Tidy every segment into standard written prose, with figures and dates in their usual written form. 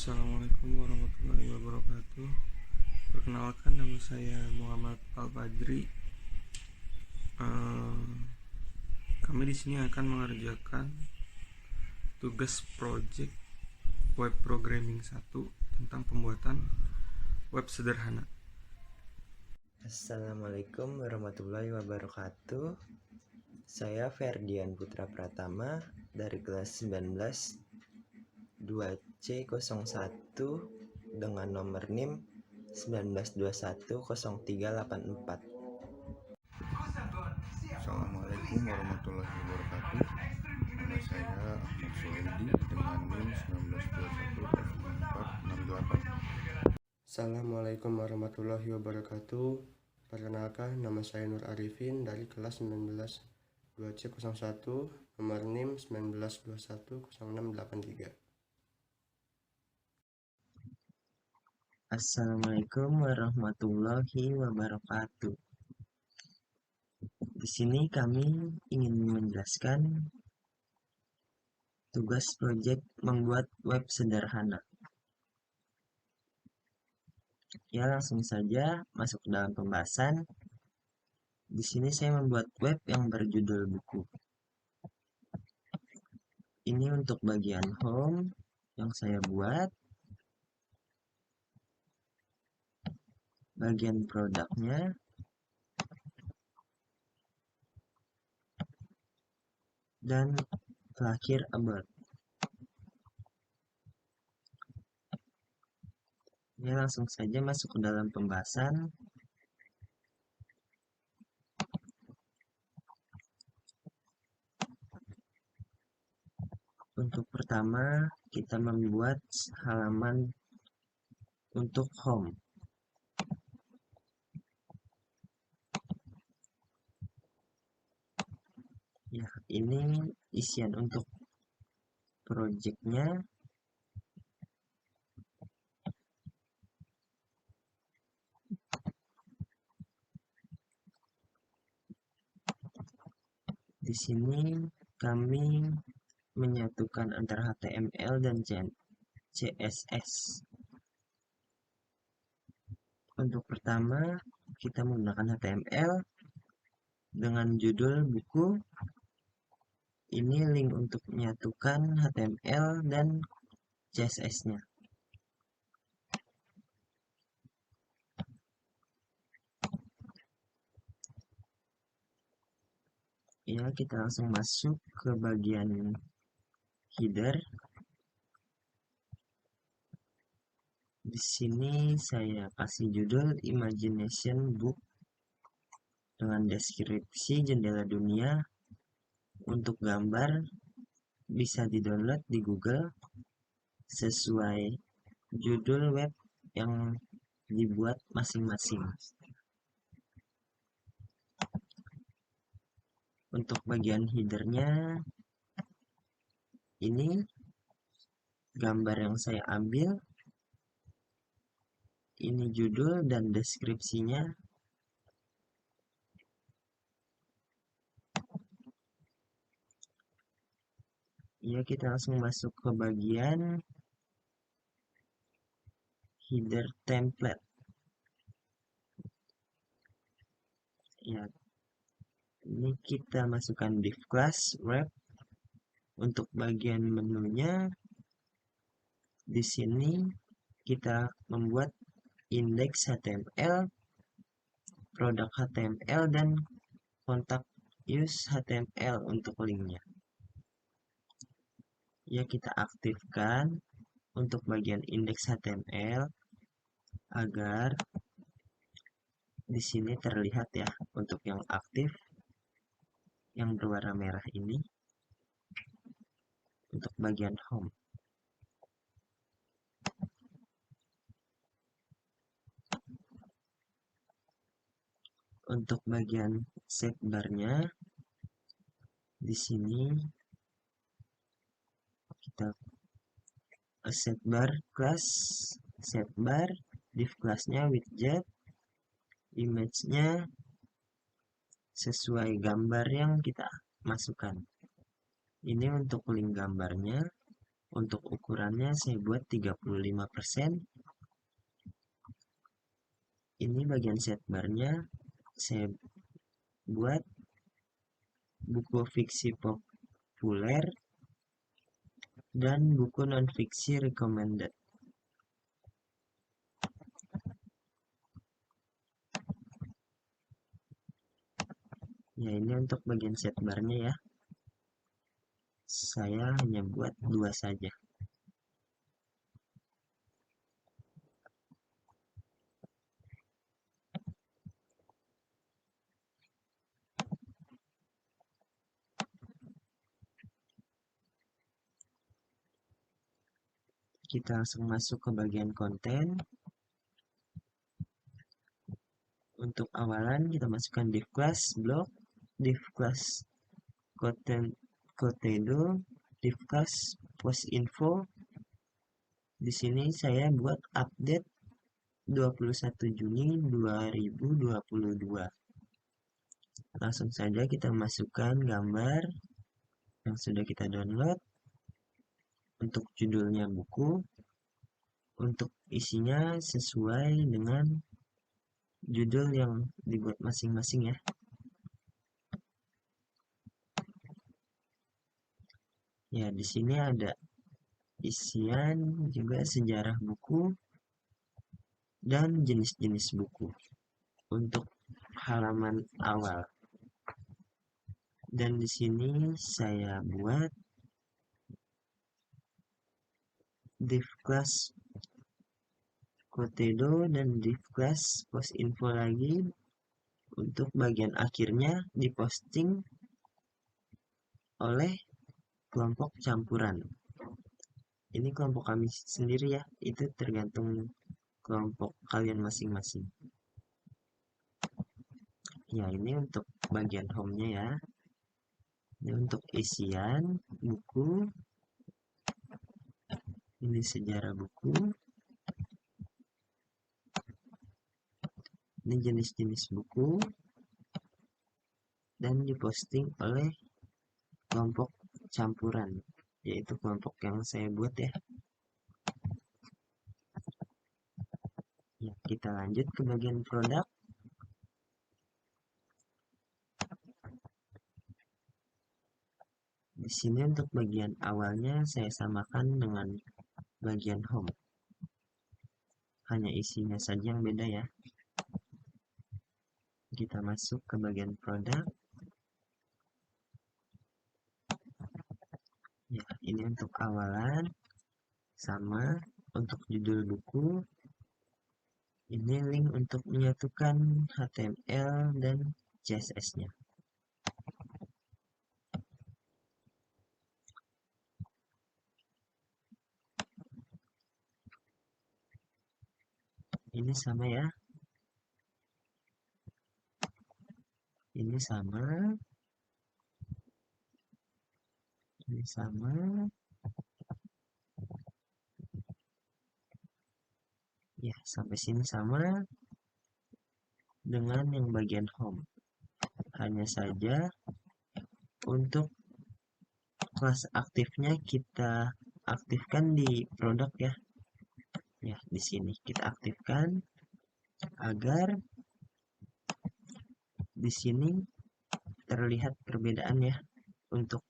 Assalamualaikum warahmatullahi wabarakatuh. Perkenalkan, nama saya Muhammad Al-Badri. Eh, Kami di sini akan mengerjakan tugas project web programming 1 tentang pembuatan web sederhana. Assalamualaikum warahmatullahi wabarakatuh. Saya Ferdian Putra Pratama dari kelas 19 2C01 dengan nomor NIM 19210384. Assalamualaikum warahmatullahi wabarakatuh. Nama saya Ahmad Soedi dengan NIM 19210468. Assalamualaikum warahmatullahi wabarakatuh. Perkenalkan, nama saya Nur Arifin dari kelas 19 2C01 nomor NIM 19210683. Assalamualaikum warahmatullahi wabarakatuh. Di sini kami ingin menjelaskan tugas proyek membuat web sederhana. Ya, langsung saja masuk ke dalam pembahasan. Di sini saya membuat web yang berjudul buku. Ini untuk bagian home yang saya buat. Bagian produknya. Dan terakhir about. Ini langsung saja masuk ke dalam pembahasan. Untuk pertama, kita membuat halaman untuk home. Ya, ini isian untuk projectnya. Di sini kami menyatukan antara HTML dan CSS. Untuk pertama, kita menggunakan HTML dengan judul buku. Ini link untuk menyatukan HTML dan CSS-nya. Ya, kita langsung masuk ke bagian header. Di sini saya kasih judul Imagination Book dengan deskripsi jendela dunia. Untuk gambar bisa di-download di Google sesuai judul web yang dibuat masing-masing. Untuk bagian headernya, ini gambar yang saya ambil. Ini judul dan deskripsinya. Ya, kita langsung masuk ke bagian header template. Ya, ini kita masukkan div class wrap. Untuk bagian menunya, di sini kita membuat index HTML, produk HTML, dan kontak use HTML untuk linknya. Ya, kita aktifkan untuk bagian index HTML agar di sini terlihat ya untuk yang aktif yang berwarna merah ini untuk bagian home. Untuk bagian sidebar-nya di sini kita sidebar class, sidebar, div class-nya widget, image-nya sesuai gambar yang kita masukkan. Ini untuk link gambarnya. Untuk ukurannya saya buat 35%. Ini bagian sidebarnya saya buat buku fiksi populer dan buku non-fiksi recommended. Ya, ini untuk bagian sidebarnya ya. Saya hanya buat 2 saja. Kita langsung masuk ke bagian konten. Untuk awalan kita masukkan div class blog, div class Kotedo, div class post info. Di sini saya buat update 21 Juni 2022. Langsung saja kita masukkan gambar yang sudah kita download. Untuk judulnya buku, untuk isinya sesuai dengan judul yang dibuat masing-masing ya. Ya, di sini ada isian juga sejarah buku dan jenis-jenis buku untuk halaman awal. Dan di sini saya buat div class Kotedo dan div class post info lagi. Untuk bagian akhirnya diposting oleh kelompok campuran. Ini kelompok kami sendiri ya, itu tergantung kelompok kalian masing-masing. Ya, ini untuk bagian home-nya ya. Ini untuk isian buku. Ini sejarah buku. Ini jenis-jenis buku. Dan diposting oleh kelompok campuran, yaitu kelompok yang saya buat ya. Ya, kita lanjut ke bagian produk. Di sini untuk bagian awalnya saya samakan dengan bagian home. Hanya isinya saja yang beda ya. Kita masuk ke bagian produk. Ya, ini untuk awalan. Sama untuk judul buku. Ini link untuk menyatukan HTML dan CSS-nya. Ini sama ya. Ini sama. Ini sama. Ya, sampai sini sama dengan yang bagian home. Hanya saja untuk kelas aktifnya kita aktifkan di produk ya. Ya, di sini kita aktifkan agar di sini terlihat perbedaan ya. Untuk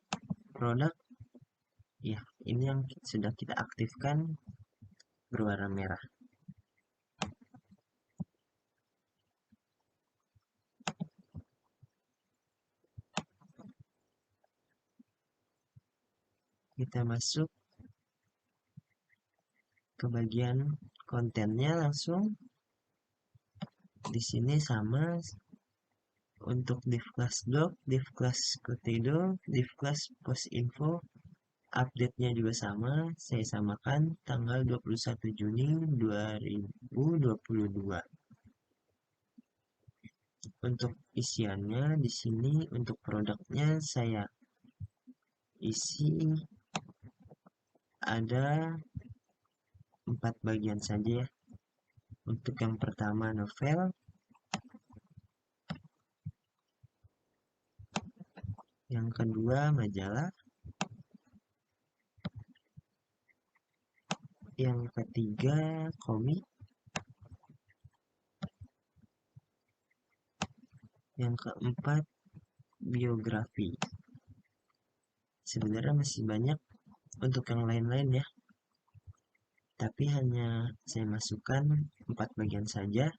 produk ya, ini yang sudah kita aktifkan berwarna merah. Kita masuk ke bagian kontennya langsung. Di sini sama untuk div class blog, div class Kotedo, div class post info. Update-nya juga sama, saya samakan tanggal 21 Juni 2022. Untuk isiannya di sini untuk produknya saya isi ada 4 bagian saja ya. Untuk yang pertama novel, yang kedua majalah, Yang ketiga komik. Yang keempat biografi. Sebenarnya masih banyak untuk yang lain-lain ya, tapi hanya saya masukkan 4 bagian saja.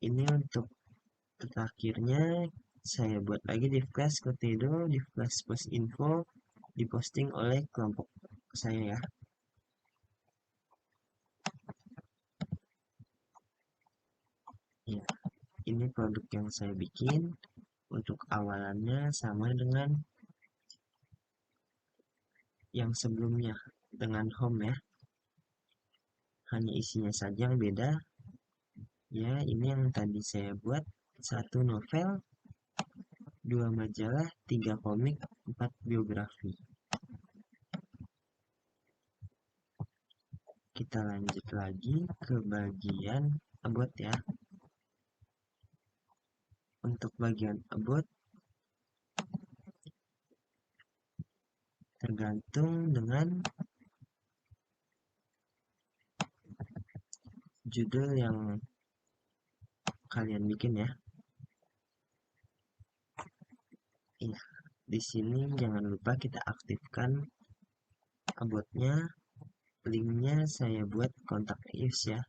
Ini untuk terakhirnya saya buat lagi div class Kotedo, div class post info, diposting oleh kelompok saya ya. Ya, ini produk yang saya bikin. Untuk awalannya sama dengan yang sebelumnya, dengan home ya. Hanya isinya saja yang beda. Ya, ini yang tadi saya buat, 1 novel, 2 majalah, 3 komik, 4 biografi. Kita lanjut lagi ke bagian about ya. Untuk bagian about tergantung dengan judul yang kalian bikin ya. Iya, di sini jangan lupa kita aktifkan about-nya. Linknya saya buat kontak Ius ya.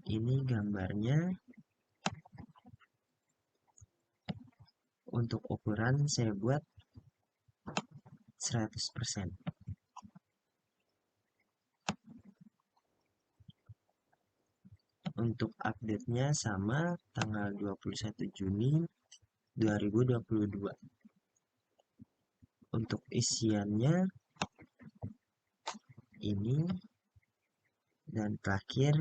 Ini gambarnya. Untuk ukuran saya buat 100%. Untuk update-nya sama tanggal 21 Juni 2022. Untuk isiannya ini, dan terakhir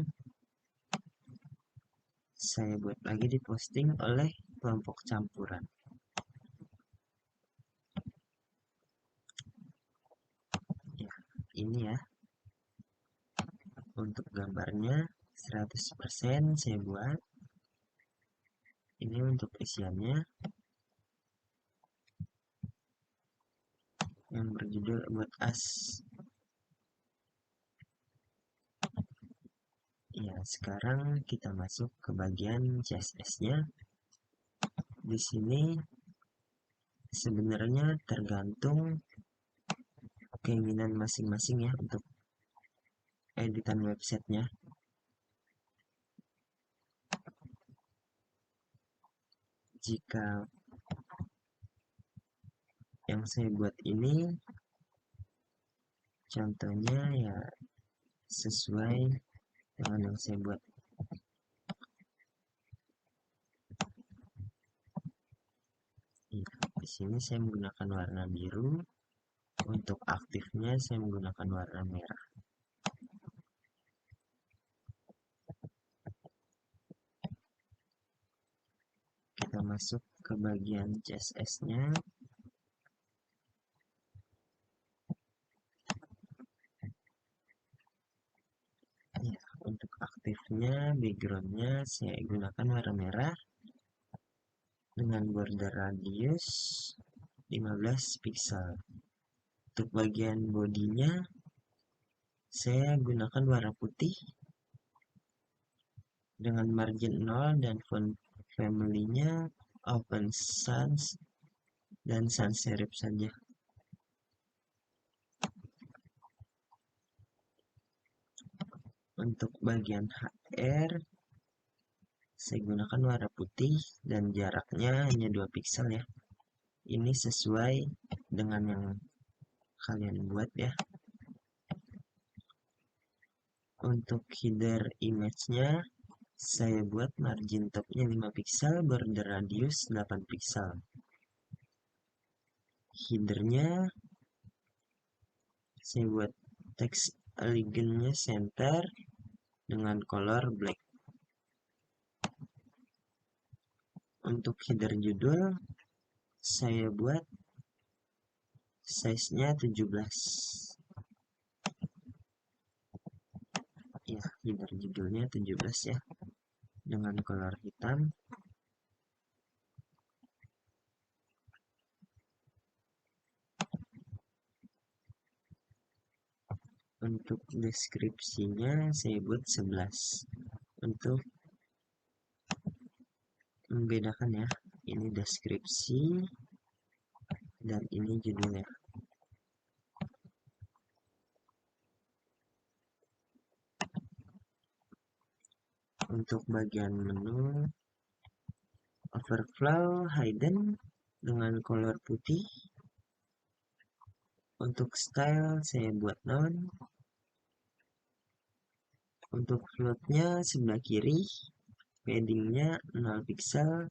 saya buat lagi diposting oleh kelompok campuran. Ya, ini ya. Untuk gambarnya 100% saya buat. Ini untuk isiannya yang berjudul About Us. Ya, sekarang kita masuk ke bagian CSS-nya. Di sini sebenarnya tergantung keinginan masing-masing ya untuk editan websitenya. Jika yang saya buat ini contohnya ya sesuai dengan yang saya buat. Ya, di sini saya menggunakan warna biru. Untuk aktifnya saya menggunakan warna merah. Kita masuk ke bagian CSS-nya. Ya, untuk aktifnya backgroundnya saya gunakan warna merah dengan border radius 15 pixel. Untuk bagian bodinya saya gunakan warna putih dengan margin 0 dan font family-nya Open Sans dan sans serif saja. Untuk bagian HR saya gunakan warna putih dan jaraknya hanya 2 pixel ya. Ini sesuai dengan yang kalian buat ya. Untuk header image-nya saya buat margin top-nya 5 pixel, border radius 8 pixel. Header-nya saya buat teks elegant-nya center dengan color black. Untuk header judul saya buat size-nya 17. Ya, header judulnya 17 ya, dengan color hitam. Untuk deskripsinya saya buat 11 untuk membedakan ya, ini deskripsi dan ini judulnya. Untuk bagian menu, overflow hidden dengan color putih. Untuk style saya buat none. Untuk floatnya sebelah kiri, paddingnya 0 pixel.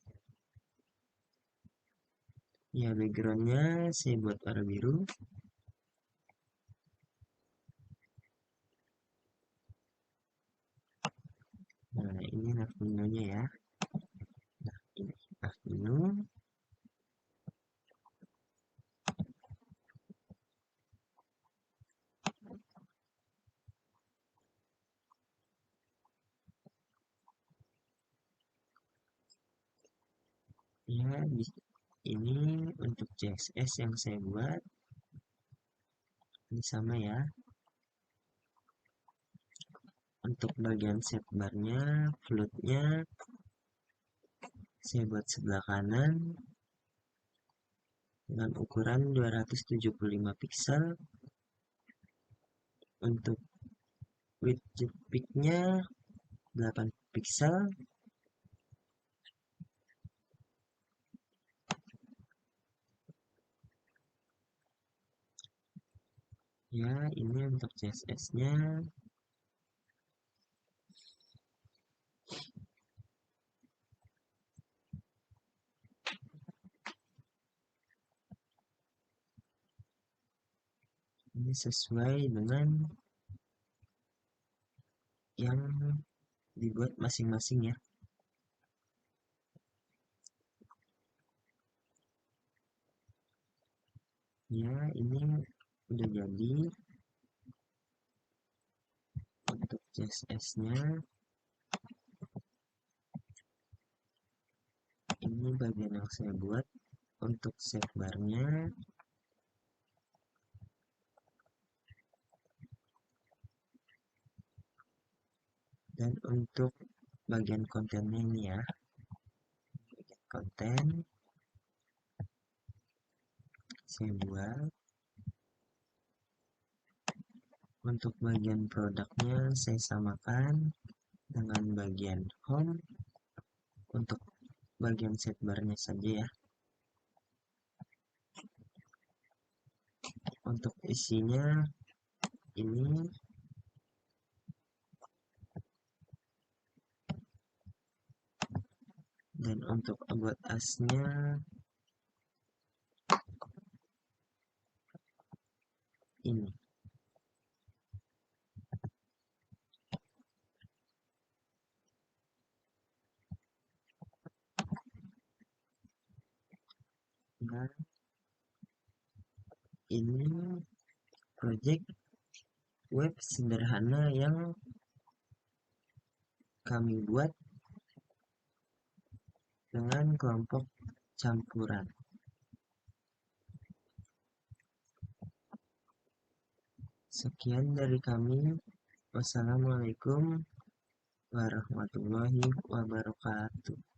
Ya, backgroundnya saya buat warna biru. Nah, ini nav menunya ya. Nah, ini nav menu. Ya, ini untuk CSS yang saya buat. Ini sama ya. Untuk bagian sidebarnya, floatnya saya buat sebelah kanan dengan ukuran 275 pixel. Untuk widget pick-nya 8 pixel. Ya, ini untuk CSS-nya. Ini sesuai dengan yang dibuat masing-masing ya. Ya, ini udah jadi. Untuk CSS-nya, ini bagian yang saya buat. Untuk sidebar-nya, dan untuk bagian kontennya ini ya, bagian konten saya buat. Untuk bagian produknya saya samakan dengan bagian home. Untuk bagian sidebar-nya saja ya. Untuk isinya ini. Dan untuk about us-nya ini. Nah, ini project web sederhana yang kami buat dengan kelompok campuran. Sekian dari kami. Wassalamualaikum warahmatullahi wabarakatuh.